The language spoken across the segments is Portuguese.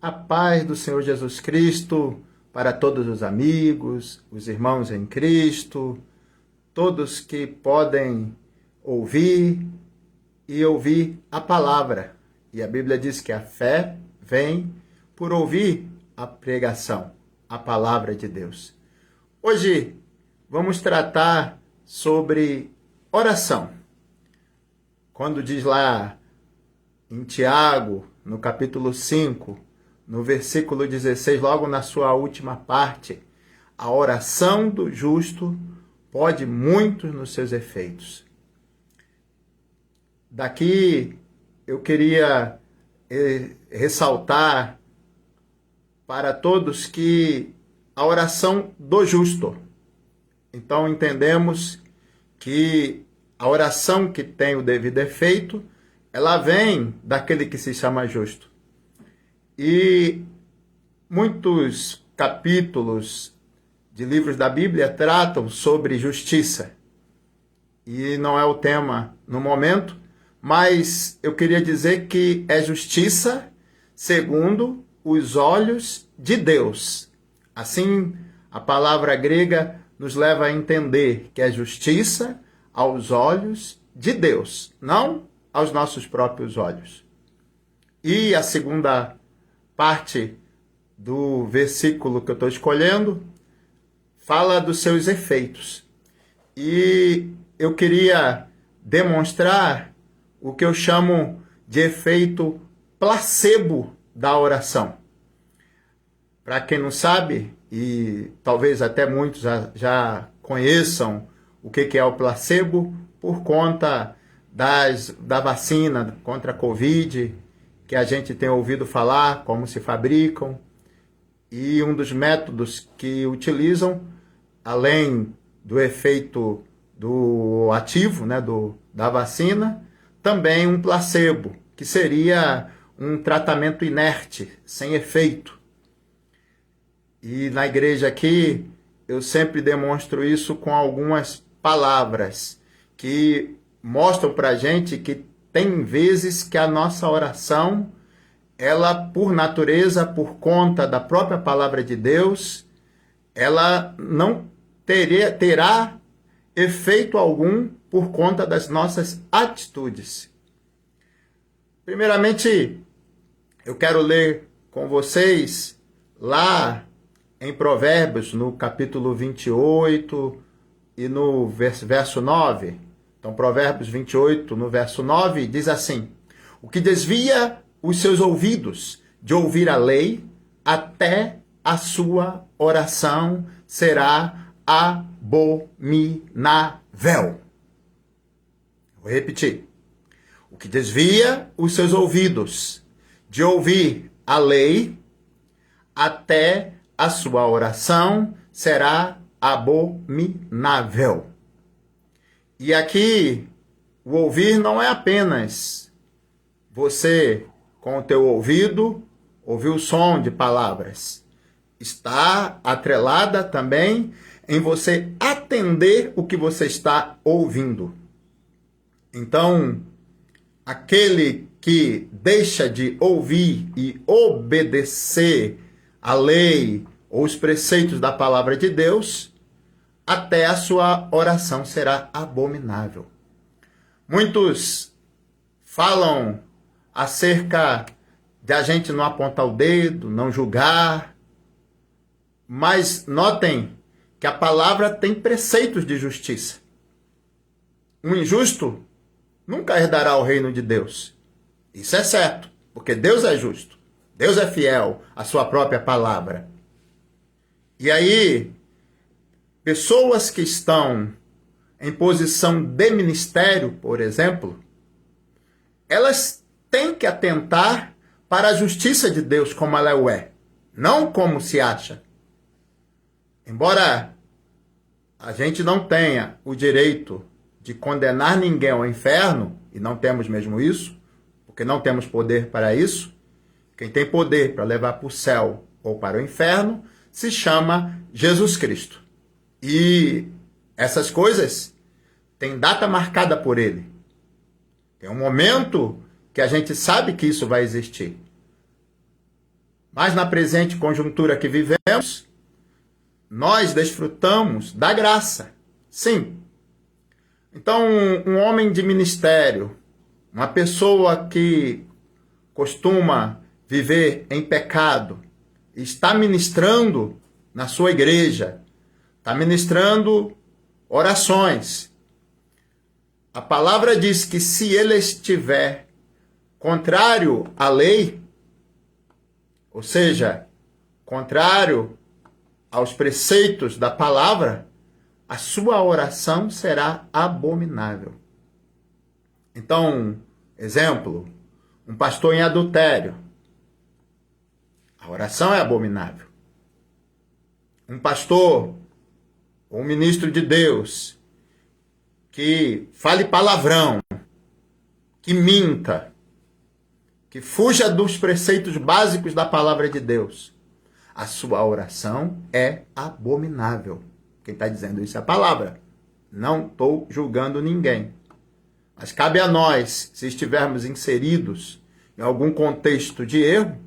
A paz do Senhor Jesus Cristo para todos os amigos, os irmãos em Cristo, todos que podem ouvir e ouvir a palavra. E a Bíblia diz que a fé vem por ouvir a pregação, a palavra de Deus. Hoje vamos tratar sobre oração. Quando diz lá em Tiago, no capítulo 5, no versículo 16, logo na sua última parte, a oração do justo pode muito nos seus efeitos. Daqui eu queria ressaltar para todos que a oração do justo. Então entendemos que a oração que tem o devido efeito, ela vem daquele que se chama justo. E muitos capítulos de livros da Bíblia tratam sobre justiça. E não é o tema no momento, mas eu queria dizer que é justiça segundo os olhos de Deus. Assim, a palavra grega nos leva a entender que é justiça aos olhos de Deus, não aos nossos próprios olhos. E a segunda parte do versículo que eu estou escolhendo fala dos seus efeitos. E eu queria demonstrar o que eu chamo de efeito placebo da oração. Para quem não sabe, e talvez até muitos já conheçam o que é o placebo, por conta da vacina contra a Covid, que a gente tem ouvido falar, como se fabricam, e um dos métodos que utilizam, além do efeito do ativo, né, da vacina, também um placebo, que seria um tratamento inerte, sem efeito. E na igreja aqui, eu sempre demonstro isso com algumas palavras que mostram para a gente que tem vezes que a nossa oração, ela, por natureza, por conta da própria palavra de Deus, ela não terá efeito algum por conta das nossas atitudes. Primeiramente, eu quero ler com vocês lá em Provérbios, no capítulo 28 e no verso 9. Então, Provérbios 28, no verso 9, diz assim: o que desvia os seus ouvidos de ouvir a lei, até a sua oração será abominável. Vou repetir. O que desvia os seus ouvidos de ouvir a lei, até a sua oração será abominável. E aqui, o ouvir não é apenas você, com o teu ouvido, ouvir o som de palavras. Está atrelada também em você atender o que você está ouvindo. Então, aquele que deixa de ouvir e obedecer a lei ou os preceitos da palavra de Deus, até a sua oração será abominável. Muitos falam acerca de a gente não apontar o dedo, não julgar, mas notem que a palavra tem preceitos de justiça. Um injusto nunca herdará o reino de Deus. Isso é certo, porque Deus é justo. Deus é fiel à sua própria palavra. E aí, pessoas que estão em posição de ministério, por exemplo, elas têm que atentar para a justiça de Deus como ela é, não como se acha. Embora a gente não tenha o direito de condenar ninguém ao inferno, e não temos mesmo isso, porque não temos poder para isso, quem tem poder para levar para o céu ou para o inferno se chama Jesus Cristo. E essas coisas têm data marcada por ele. Tem um momento que a gente sabe que isso vai existir. Mas na presente conjuntura que vivemos, nós desfrutamos da graça. Sim. Então, um homem de ministério, uma pessoa que costuma viver em pecado, está ministrando na sua igreja, está ministrando orações. A palavra diz que se ele estiver contrário à lei, ou seja, contrário aos preceitos da palavra, a sua oração será abominável. Então, exemplo, um pastor em adultério, a oração é abominável. Um pastor, ou um ministro de Deus, que fale palavrão, que minta, que fuja dos preceitos básicos da palavra de Deus, a sua oração é abominável. Quem está dizendo isso é a palavra. Não estou julgando ninguém. Mas cabe a nós, se estivermos inseridos em algum contexto de erro,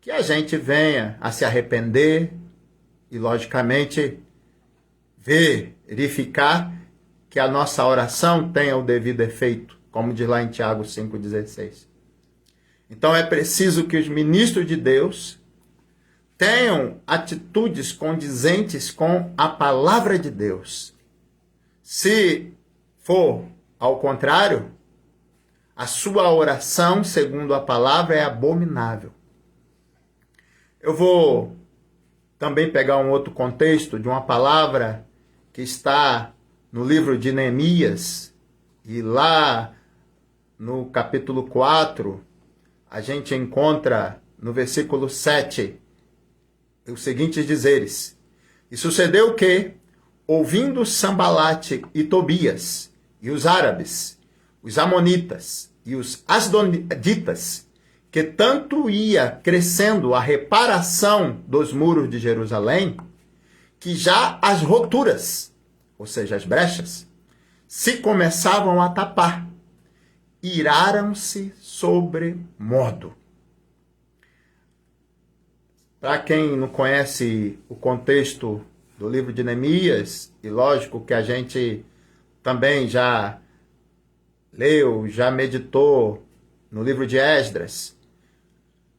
que a gente venha a se arrepender e, logicamente, verificar que a nossa oração tenha o devido efeito, como diz lá em Tiago 5,16. Então é preciso que os ministros de Deus tenham atitudes condizentes com a palavra de Deus. Se for ao contrário, a sua oração, segundo a palavra, é abominável. Eu vou também pegar um outro contexto de uma palavra que está no livro de Neemias, e lá no capítulo 4, a gente encontra no versículo 7, os seguintes dizeres: E sucedeu que, ouvindo Sambalate e Tobias, e os árabes, os amonitas e os asdoditas, que tanto ia crescendo a reparação dos muros de Jerusalém, que já as roturas, ou seja, as brechas, se começavam a tapar, iraram-se sobremodo. Para quem não conhece o contexto do livro de Neemias, e lógico que a gente também já leu, já meditou no livro de Esdras,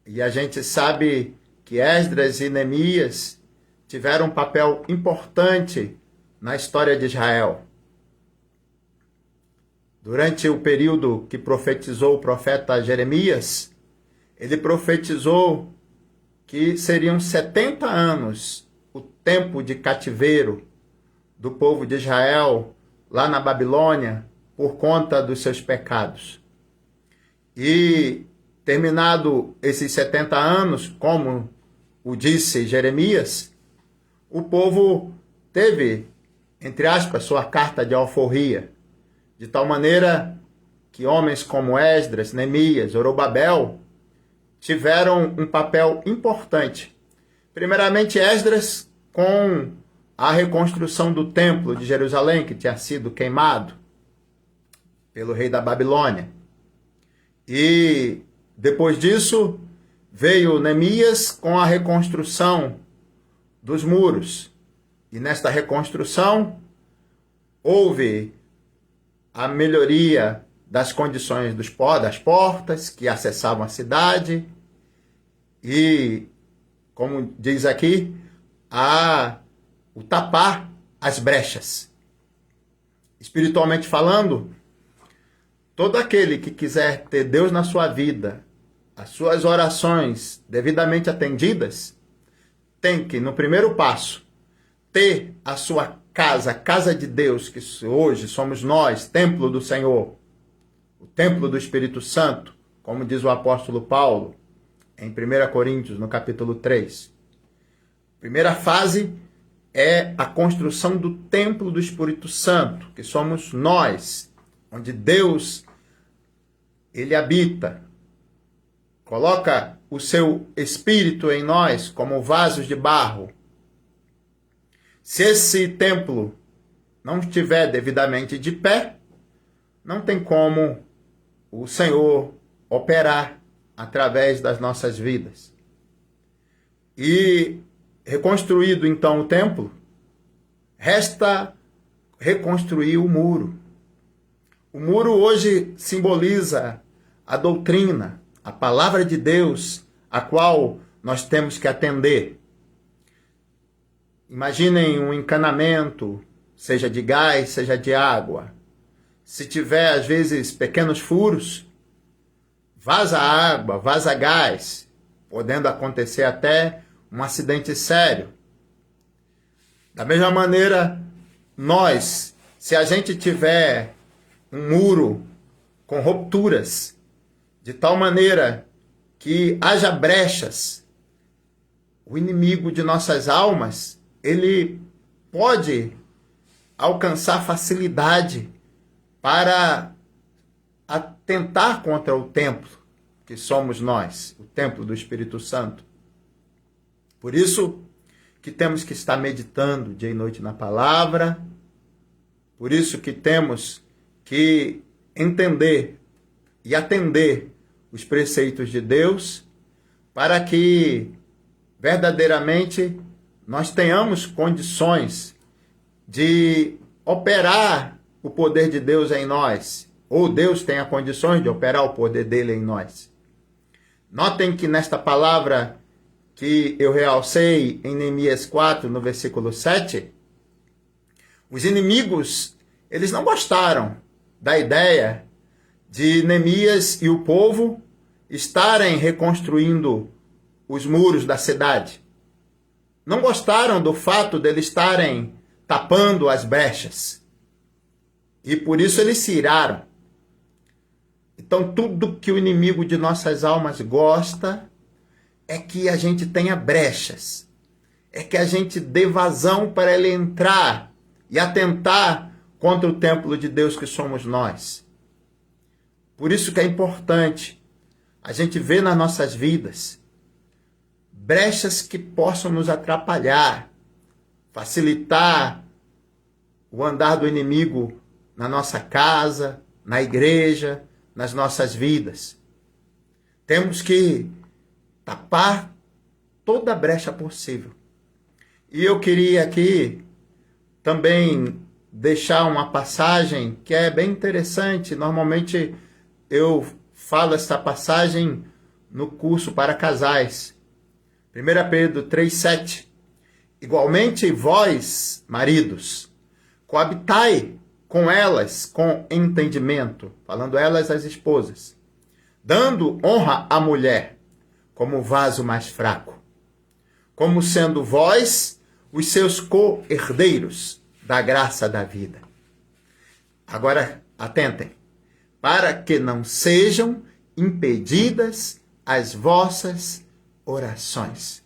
e a gente sabe que Esdras e Neemias tiveram um papel importante na história de Israel. Durante o período que profetizou o profeta Jeremias, ele profetizou que seriam 70 anos o tempo de cativeiro do povo de Israel lá na Babilônia por conta dos seus pecados. E terminado esses 70 anos, como o disse Jeremias, o povo teve, entre aspas, sua carta de alforria, de tal maneira que homens como Esdras, Neemias, Zorobabel tiveram um papel importante. Primeiramente, Esdras com a reconstrução do templo de Jerusalém, que tinha sido queimado pelo rei da Babilônia. E depois disso, veio Neemias com a reconstrução dos muros. E nesta reconstrução, houve a melhoria das condições das portas que acessavam a cidade e, como diz aqui, o tapar as brechas. Espiritualmente falando, todo aquele que quiser ter Deus na sua vida, as suas orações devidamente atendidas, tem que, no primeiro passo, ter a sua casa, a casa de Deus, que hoje somos nós, templo do Senhor, o templo do Espírito Santo, como diz o apóstolo Paulo, em 1 Coríntios, no capítulo 3. Primeira fase é a construção do templo do Espírito Santo, que somos nós, onde Deus, ele habita, coloca o seu Espírito em nós como vasos de barro. Se esse templo não estiver devidamente de pé, não tem como o Senhor operar através das nossas vidas. E reconstruído então o templo, resta reconstruir o muro. O muro hoje simboliza a doutrina, a palavra de Deus, a qual nós temos que atender. Imaginem um encanamento, seja de gás, seja de água. Se tiver, às vezes, pequenos furos, vaza água, vaza gás, podendo acontecer até um acidente sério. Da mesma maneira, nós, se a gente tiver um muro com rupturas, de tal maneira que haja brechas, o inimigo de nossas almas, ele pode alcançar facilidade para atentar contra o templo que somos nós, o templo do Espírito Santo. Por isso que temos que estar meditando dia e noite na palavra, por isso que temos que entender e atender os preceitos de Deus, para que verdadeiramente nós tenhamos condições de operar o poder de Deus em nós, ou Deus tenha condições de operar o poder dele em nós. Notem que nesta palavra que eu realcei em Neemias 4, no versículo 7, os inimigos, eles não gostaram da ideia de Neemias e o povo estarem reconstruindo os muros da cidade. Não gostaram do fato de eles estarem tapando as brechas. E por isso eles se iraram. Então, tudo que o inimigo de nossas almas gosta é que a gente tenha brechas. É que a gente dê vazão para ele entrar e atentar contra o templo de Deus que somos nós. Por isso que é importante a gente ver nas nossas vidas brechas que possam nos atrapalhar, facilitar o andar do inimigo na nossa casa, na igreja, nas nossas vidas. Temos que tapar toda a brecha possível. E eu queria aqui também deixar uma passagem que é bem interessante. Normalmente eu falo essa passagem no curso para casais. 1 Pedro 3,7. Igualmente vós, maridos, coabitai com elas com entendimento, falando elas as esposas, dando honra à mulher como vaso mais fraco, como sendo vós os seus co-herdeiros da graça da vida. Agora, atentem, para que não sejam impedidas as vossas orações.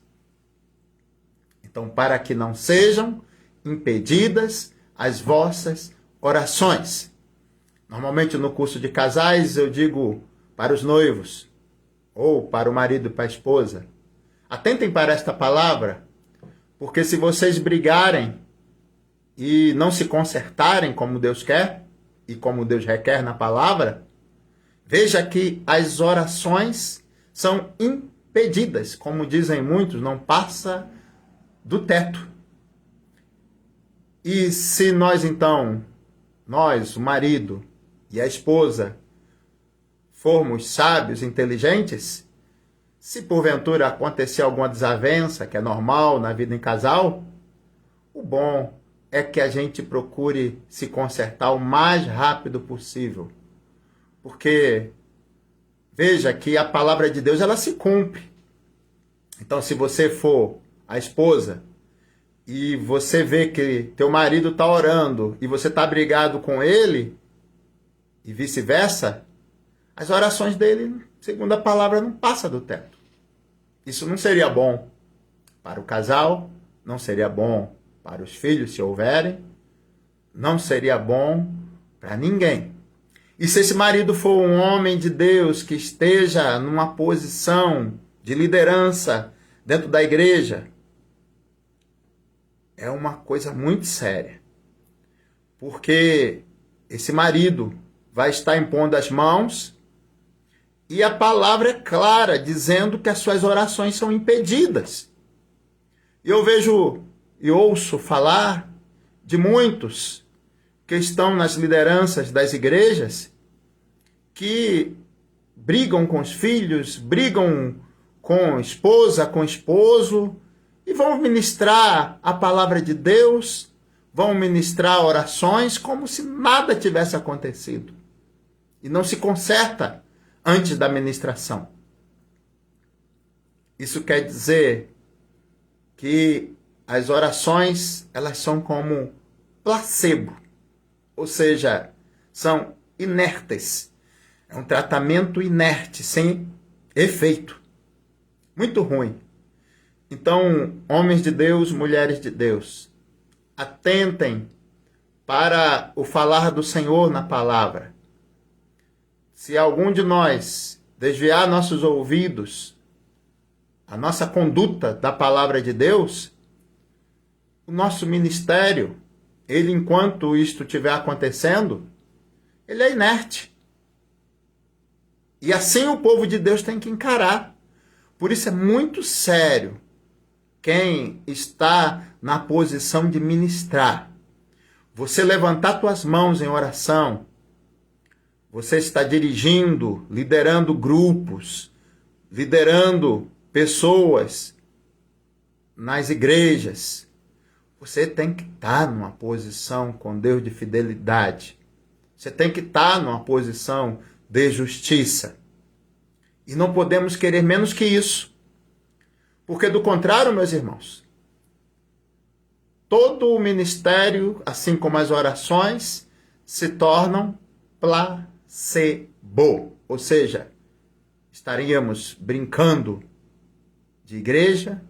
Então, para que não sejam impedidas as vossas orações. Normalmente no curso de casais eu digo para os noivos, ou para o marido e para a esposa, atentem para esta palavra, porque se vocês brigarem e não se consertarem como Deus quer, e como Deus requer na palavra, veja que as orações são impedidas, como dizem muitos, não passa do teto. E se nós então, nós, o marido e a esposa, formos sábios, inteligentes, se porventura acontecer alguma desavença, que é normal na vida em casal, o bom é que a gente procure se consertar o mais rápido possível. Porque veja que a palavra de Deus, ela se cumpre. Então, se você for a esposa e você vê que teu marido está orando e você está brigado com ele, e vice-versa, as orações dele, segundo a palavra, não passam do teto. Isso não seria bom para o casal, não seria bom para os filhos, se houverem, não seria bom para ninguém. E se esse marido for um homem de Deus que esteja numa posição de liderança dentro da igreja, é uma coisa muito séria. Porque esse marido vai estar impondo as mãos e a palavra é clara, dizendo que as suas orações são impedidas. E eu vejo e ouço falar de muitos que estão nas lideranças das igrejas que brigam com os filhos, brigam com esposa, com esposo, e vão ministrar a palavra de Deus, vão ministrar orações como se nada tivesse acontecido. E não se conserta antes da ministração. Isso quer dizer que as orações, elas são como placebo, ou seja, são inertes. É um tratamento inerte, sem efeito. Muito ruim. Então, homens de Deus, mulheres de Deus, atentem para o falar do Senhor na palavra. Se algum de nós desviar nossos ouvidos, a nossa conduta da palavra de Deus, o nosso ministério, ele, enquanto isto estiver acontecendo, ele é inerte. E assim o povo de Deus tem que encarar. Por isso é muito sério quem está na posição de ministrar. Você levantar suas mãos em oração, você está dirigindo, liderando grupos, liderando pessoas nas igrejas. Você tem que estar numa posição com Deus de fidelidade. Você tem que estar numa posição de justiça. E não podemos querer menos que isso. Porque do contrário, meus irmãos, todo o ministério, assim como as orações, se tornam placebo. Ou seja, estaríamos brincando de igreja,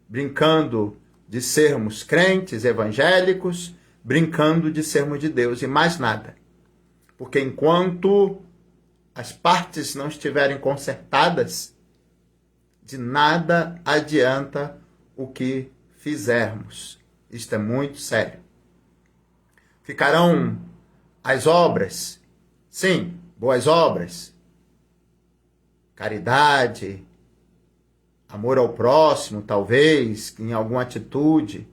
brincando de sermos crentes evangélicos, brincando de sermos de Deus e mais nada. Porque enquanto as partes não estiverem consertadas, de nada adianta o que fizermos. Isto é muito sério. Ficarão as obras, sim, boas obras, caridade, amor ao próximo, talvez, em alguma atitude,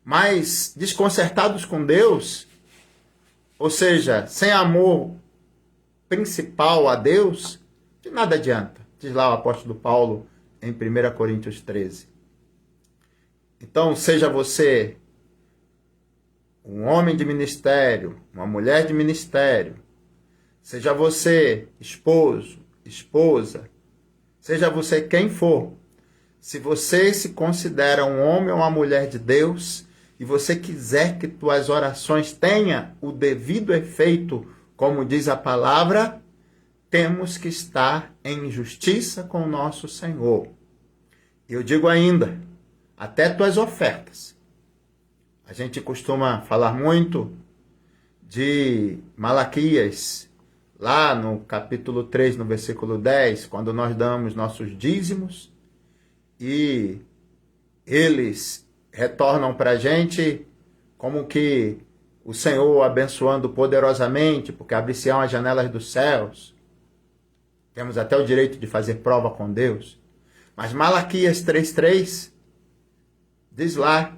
mas desconcertados com Deus, ou seja, sem amor principal a Deus, de nada adianta, diz lá o apóstolo Paulo em 1 Coríntios 13. Então, seja você um homem de ministério, uma mulher de ministério, seja você esposo, esposa, seja você quem for, se você se considera um homem ou uma mulher de Deus e você quiser que tuas orações tenham o devido efeito, como diz a palavra, temos que estar em justiça com o nosso Senhor. Eu digo ainda, até tuas ofertas. A gente costuma falar muito de Malaquias, lá no capítulo 3, no versículo 10, quando nós damos nossos dízimos e eles retornam para a gente como que o Senhor abençoando poderosamente, porque abre-se-ão as janelas dos céus. Temos até o direito de fazer prova com Deus. Mas Malaquias 3:3 diz lá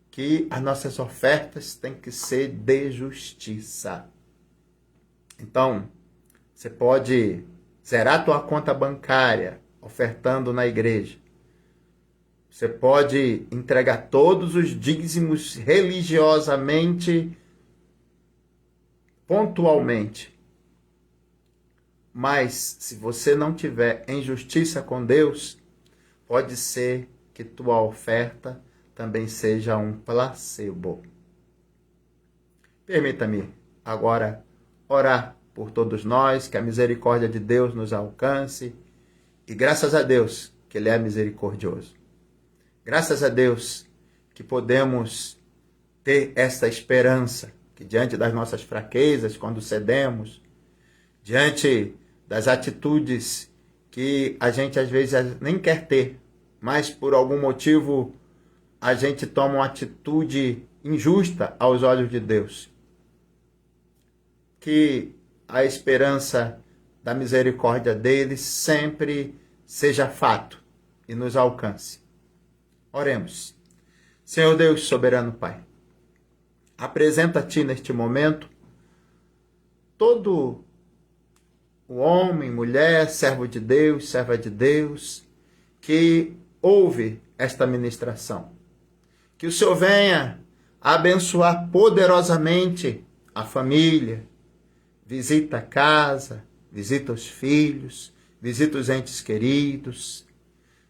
que as nossas ofertas têm que ser de justiça. Então, você pode zerar a tua conta bancária ofertando na igreja. Você pode entregar todos os dízimos religiosamente, pontualmente. Mas, se você não tiver em justiça com Deus, pode ser que tua oferta também seja um placebo. Permita-me agora orar por todos nós, que a misericórdia de Deus nos alcance, e graças a Deus que Ele é misericordioso. Graças a Deus que podemos ter essa esperança, que diante das nossas fraquezas, quando cedemos, diante das atitudes que a gente às vezes nem quer ter, mas por algum motivo a gente toma uma atitude injusta aos olhos de Deus. Que a esperança da misericórdia dele sempre seja fato e nos alcance. Oremos. Senhor Deus, soberano Pai, apresenta a Ti neste momento todo o homem, mulher, servo de Deus, serva de Deus, que ouve esta ministração. Que o Senhor venha abençoar poderosamente a família, visita a casa, visita os filhos, visita os entes queridos,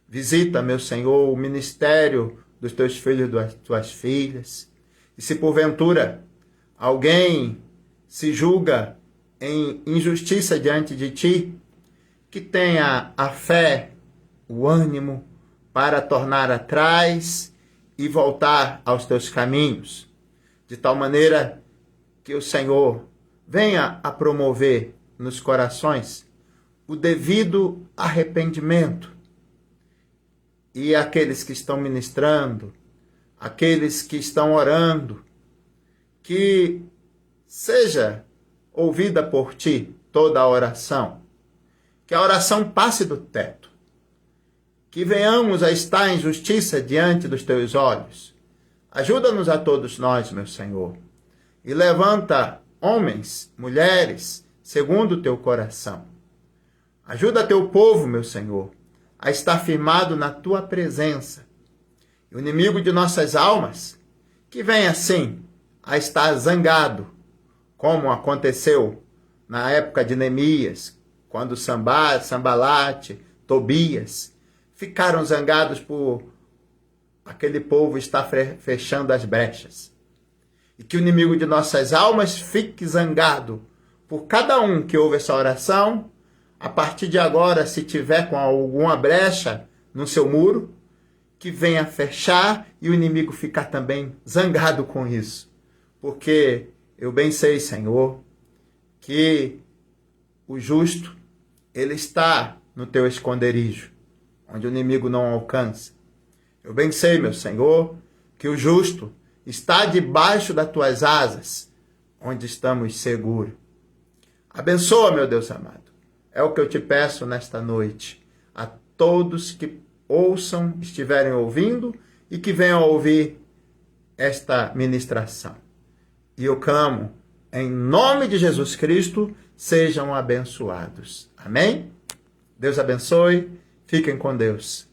visita, meu Senhor, o ministério dos teus filhos e das tuas filhas. E se porventura alguém se julga em injustiça diante de ti, que tenha a fé, o ânimo para tornar atrás e voltar aos teus caminhos, de tal maneira que o Senhor venha a promover nos corações o devido arrependimento. E aqueles que estão ministrando, aqueles que estão orando, que seja ouvida por ti toda a oração, que a oração passe do teto, que venhamos a estar em justiça diante dos teus olhos. Ajuda-nos a todos nós, meu Senhor, e levanta homens, mulheres, segundo o teu coração. Ajuda teu povo, meu Senhor, a estar firmado na tua presença. E o inimigo de nossas almas, que vem assim a estar zangado, como aconteceu na época de Neemias, quando Sambalate, Tobias ficaram zangados por aquele povo estar fechando as brechas. E que o inimigo de nossas almas fique zangado por cada um que ouve essa oração. A partir de agora, se tiver com alguma brecha no seu muro, que venha fechar e o inimigo ficar também zangado com isso. Porque eu bem sei, Senhor, que o justo, ele está no teu esconderijo, onde o inimigo não alcança. Eu bem sei, meu Senhor, que o justo está debaixo das tuas asas, onde estamos seguros. Abençoa, meu Deus amado. É o que eu te peço nesta noite. A todos que ouçam, estiverem ouvindo e que venham a ouvir esta ministração. E eu clamo, em nome de Jesus Cristo, sejam abençoados. Amém? Deus abençoe. Fiquem com Deus.